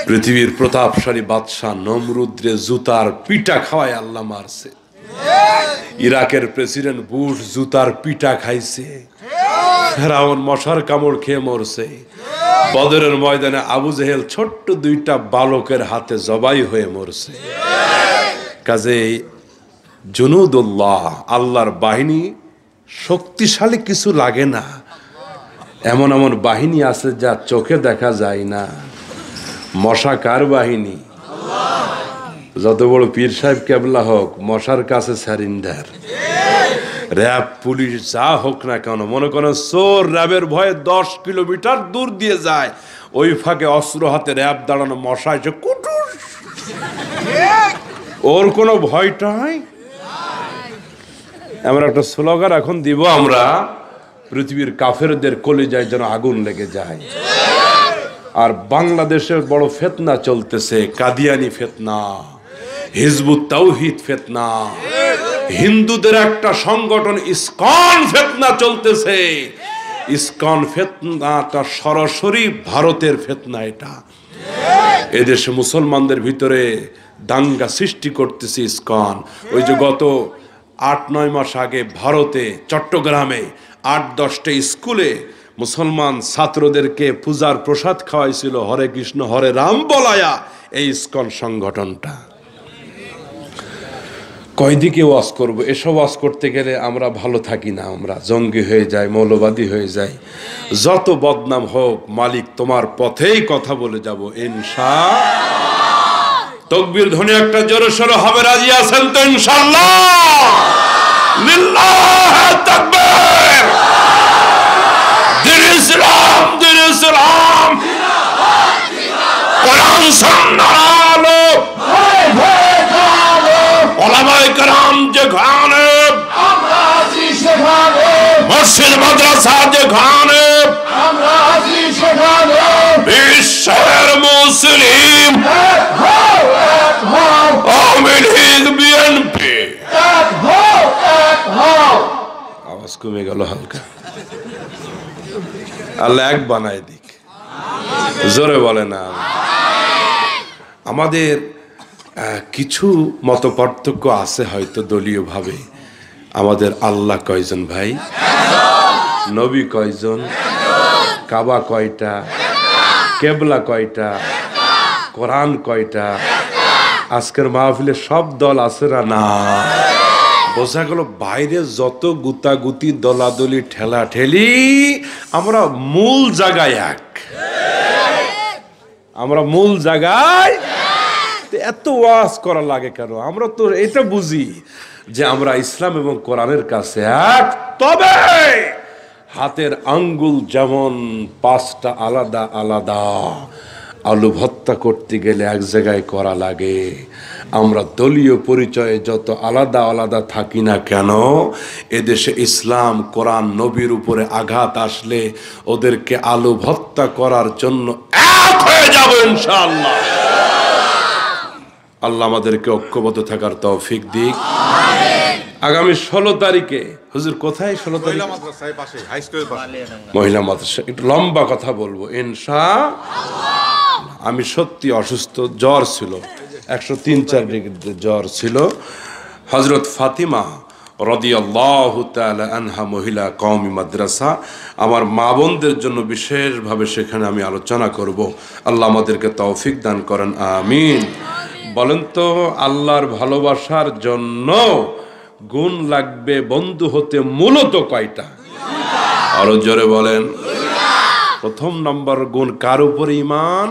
পৃথিবীর প্রতাপশালী বাদশাহ নমরুদ্রে জুতার পিটা খাওয়ায় আল্লাহ মারছে। ইরাকের প্রেসিডেন্ট বুশ জুতার পিটা খাইছে। ফেরাউন মশার কামড় খেয়ে মরছে। বদরের ময়দানে আবু জেহেল ছোট্ট দুইটা বালকের হাতে জবাই হয়ে মরছে। কাজেই জুনুদুল্লাহ, আল্লাহর বাহিনী শক্তিশালী কিছু লাগে না, এমন এমন বাহিনী আছে যা চোখে দেখা যায় না। মশা কার বাহিনী? যত বড় পীর সাহেব কেবলা হোক, মশার কাছে স্যারিন্ডার। র্যাব পুলিশ যা হোক না কেন, মনে করেন চোর র্যাবের ভয়ে 10 কিলোমিটার দূর দিয়ে যায়, ওই ফাঁকে অস্ত্র হাতে র্যাব দাঁড়ানো, মশা এসে কুটুস, ওর কোনো ভয়টাই। আমরা একটা স্লোগান এখন দিব আমরা, পৃথিবীর কাফেরদের কলিজায় যেন আগুন লেগে যায়। আর বাংলাদেশের বড় ফিতনা চলতেছে, কাদিয়ানি ফিতনা, হিজবুত তাওহীদ ফিতনা, হিন্দুদের একটা সংগঠন ইসকন ফিতনা চলতেছে। ইসকন ফিতনাটা সরাসরি ভারতের ফিতনা। এটা এদেশে মুসলমানদের ভিতরে দাঙ্গা সৃষ্টি করতেছে ইসকন। ওই যে গত 8-9 মাস আগে ভারতে চট্টগ্রামে 8-10টা স্কুলে মুসলমান ছাত্রদেরকে পূজার প্রসাদ খাওয়াইছিল হরে কৃষ্ণ হরে রাম বলায়া, এই ইসকন সংগঠনটা। কয়দিকে ওয়াজ করব? এসব ওয়াজ করতে গেলে আমরা ভালো থাকি না, আমরা জঙ্গি হয়ে যাই, মৌলবাদী হয়ে যাই। যত বদনাম হোক, মালিক তোমার পথেই কথা বলে যাব ইনশাআল্লাহ। তাকবীর ধ্বনি একটা জোরে সোরে হবে, রাজি আছেন তো ইনশাআল্লাহ? লিল্লাহ তাকবীর। দিন ইসলাম, দিন ইসলাম, কোরআন সুন্নাহর আলো, ওলামায়ে কেরাম যেখানে, আমরা আছি সেখানে, মসজিদ মাদ্রাসা যেখানে, আমরা আছি সেখানে, বিশ্বের মুসলিম আওয়ামী লীগ বিএনপি আওয়াজ কমে গেল হালকা। আল্লাহ এক বানায় দিক, জোরে বলে না। আমাদের কিছু মত পার্থক্য আছে হয়তো দলীয় ভাবে। আমাদের আল্লাহ কয়জন ভাই? নবী কয়জন? কাবা কয়টা? কেবলা কয়টা? কোরআন কয়টা? আজকের মাহফিলে সব দল আছে না? বোঝা গেল বাইরে যত গুতাগুতি দলাদলি ঠেলা ঠেলি, আমরা মূল জায়গায় এক। আমরা মূল জায়গায়, এত ওয়াজ করা লাগে কেন? আমরা তো এটা বুঝি যে আমরা ইসলাম এবং কোরআনের কাছে এক। তবে হাতের আঙ্গুল যেমন 5টা আলাদা আলাদা, আলু ভর্তা করতে গেলে এক জায়গায় করা লাগে। আমরা দলীয় পরিচয়ে যত আলাদা আলাদা থাকি না কেন, এদেশে ইসলাম কোরআন নবীর উপরে আঘাত আসলে ওদেরকে আলু ভর্তা করার জন্য এক হয়ে যাব ইনশাআল্লাহ। আল্লাহ আমাদেরকে ঐক্যবদ্ধ থাকার তৌফিক দিক। আগামী 16 তারিখে হুজুর কোথায়? 16 তারিখ মহিলা মাদ্রাসা। একটু লম্বা কথা বলবো ইনশাআল্লাহ। আমি সত্যি অসুস্থ, জ্বর ছিল, 103-4 ডিগ্রিতে জ্বর ছিল। হযরত ফাতিমা রাদিয়াল্লাহু তাআলা আনহা মহিলা কওমি মাদ্রাসা, আমার মা বোনদের জন্য বিশেষভাবে সেখানে আমি আলোচনা করব। আল্লাহ আমাদেরকে তৌফিক দান করেন, আমিন। বলেন তো, আল্লাহর ভালোবাসার জন্য গুণ লাগবে বন্ধু হতে মূলত কয়টা? আরো জোরে বলেন। প্রথম নম্বর গুণ কার উপর? ঈমান।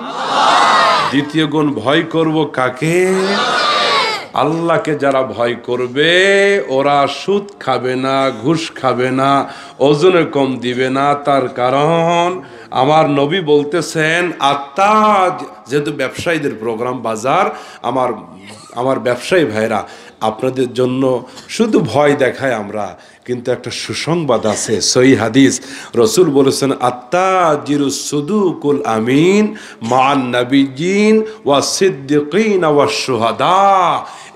দ্বিতীয় গুণ ভয় করব কাকে? আল্লাহকে যারা ভয় করবে ওরা সুদ খাবে না, ঘুষ খাবে না, ওজনে কম দিবে না। তার কারণ আমার নবী বলতেছেন, আত্মা, যেহেতু ব্যবসায়ীদের প্রোগ্রাম বাজার, আমার ব্যবসায়ী ভাইরা আপনাদের জন্য শুধু ভয় দেখায় আমরা, কিন্তু একটা সুসংবাদ আছে, সহিহ হাদিস। রাসূল বলেছেন, আত্তাজিরুস সুদুকুল আমিন মান নাবিয়্যিন ওয়াস সিদ্দিকিন ওয়াস শুহাদা।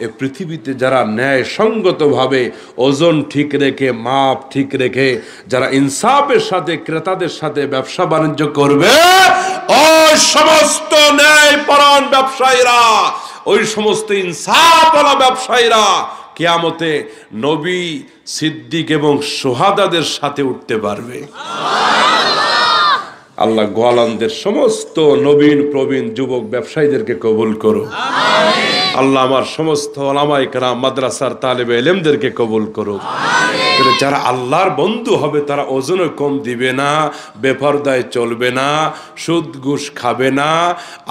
এই পৃথিবীতে যারা ন্যায় সঙ্গতভাবে ওজন ঠিক রেখে, মাপ ঠিক রেখে, যারা ইনসাফের সাথে ক্রেতাদের সাথে ব্যবসা বাণিজ্য করবে, ওই সমস্ত ন্যায়পরায়ণ ব্যবসায়ীরা, ওই সমস্ত ইনসাফওয়ালা ব্যবসায়ীরা কিয়ামতে নবী, সিদ্দিক এবং শুহাদাদের সাথে উঠতে পারবে। আল্লাহ গোয়ালানদের সমস্ত নবীন প্রবীণ যুবক ব্যবসায়ীদেরকে কবুল করো। আল্লাহ আমার সমস্ত ওলামায়ে কেরাম, মাদ্রাসার তালেবে ইলমদেরকে কবুল করো। যারা আল্লাহর বন্ধু হবে তারা ওজনে কম দিবে না, বেপরদায় চলবে না, সুদ ঘুষ খাবে না।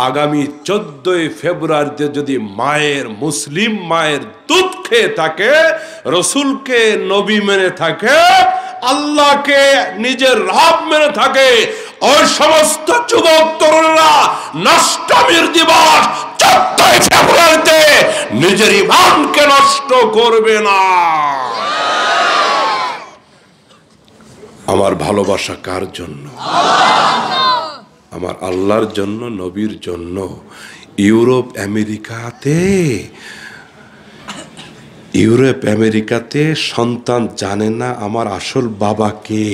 আগামী 14 ফেব্রুয়ারিতে যদি মায়ের, মুসলিম মায়ের দুধ খেয়ে থাকে, রসুলকে নবী মেনে থাকে, আল্লাহকে নিজের রব মেনে থাকে, ওই সমস্ত যুবক তরুণরা নষ্টমীর দিবস 14 ফেব্রুয়ারিতে নিজের ঈমানকে নষ্ট করবে না। আমার ভালোবাসা কার জন্য? আমার আল্লাহর জন্য, নবীর জন্য। ইউরোপ আমেরিকাতে সন্তান জানে না আমার আসল বাবা কে।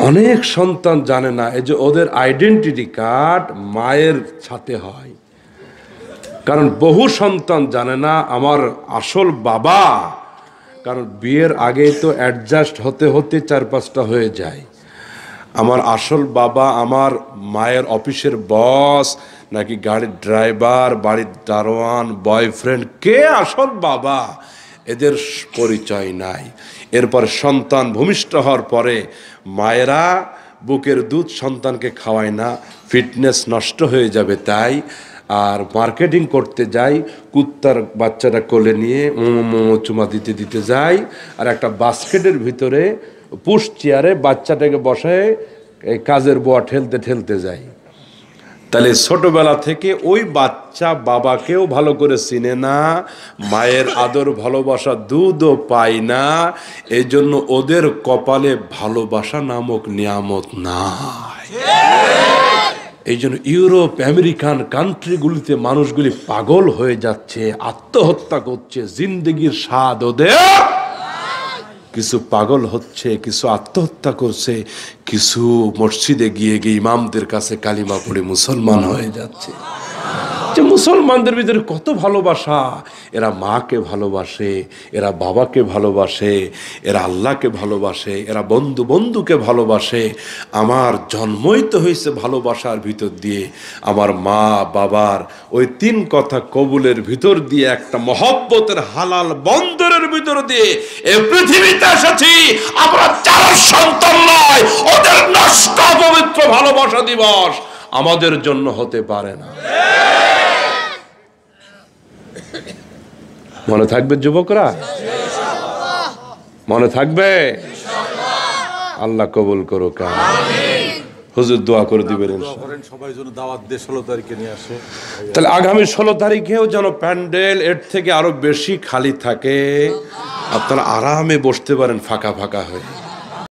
অনেক সন্তান জানে না, এই যে ওদের আইডেন্টিটি কার্ড মায়ের সাথে হয়। কারণ বহু সন্তান জানে না আমার আসল বাবা, কারণ বিয়ের আগেই তো অ্যাডজাস্ট হতে হতে 4-5টা হয়ে যায়। আমার আসল বাবা আমার মায়ের অফিসের বস, নাকি গাড়ির ড্রাইভার, বাড়ির দারোয়ান, বয়ফ্রেন্ড, কে আসল বাবা এদের পরিচয় নাই। এরপর সন্তান ভূমিষ্ঠ হওয়ার পরে মায়েরা বুকের দুধ সন্তানকে খাওয়ায় না, ফিটনেস নষ্ট হয়ে যাবে তাই। আর মার্কেটিং করতে যাই, কুত্তার বাচ্চাটা কোলে নিয়ে চুমা দিতে দিতে যাই, আর একটা বাস্কেটের ভিতরে পুশ চেয়ারে বাচ্চাটাকে বসায় কাজের বুয়া ঠেলতে ঠেলতে যাই। তাহলে ছোটবেলা থেকে ওই বাচ্চা বাবাকেও ভালো করে চিনে না, মায়ের আদর ভালোবাসা দুধও পায় না। এই জন্য ওদের কপালে ভালোবাসা নামক নিয়ামত নাই। এই জন্য ইউরোপ আমেরিকান কান্ট্রিগুলিতে মানুষগুলি পাগল হয়ে যাচ্ছে, আত্মহত্যা করছে। জিন্দেগির স্বাদ ওদের, কিছু পাগল হচ্ছে, কিছু আত্মহত্যা করছে, কিছু মসজিদে গিয়ে গিয়ে ইমামদের কাছে কালিমা পড়ে মুসলমান হয়ে যাচ্ছে। যে মুসলমানদের ভিতরে কত ভালোবাসা, এরা মাকে ভালোবাসে, এরা বাবাকে ভালোবাসে, এরা আল্লাহকে ভালোবাসে, এরা বন্ধুকে ভালোবাসে। আমার জন্মই তো হয়েছে ভালোবাসার ভিতর দিয়ে। আমার মা বাবার ওই 3 কথা কবুলের ভিতর দিয়ে, একটা মহব্বতের হালাল বন্দরের ভিতর দিয়ে এই পৃথিবীতে এসেছি। আমরা 4 সন্তান নয়, ওদের নষ্ট পবিত্র ভালোবাসা দিবস আমাদের জন্য হতে পারে না। মনে থাকবে যুবকরা? মনে থাকবে? আল্লাহ কবুল করুক। হুজুর দোয়া করে দিবেন সবাই যেন দাওয়াত দিয়ে 16 তারিখে নিয়ে আসে। তাহলে আগামী 16 তারিখেও যেন প্যান্ডেল এর থেকে আরো বেশি খালি থাকে, আপনারা আরামে বসতে পারেন ফাঁকা ফাঁকা হয়ে।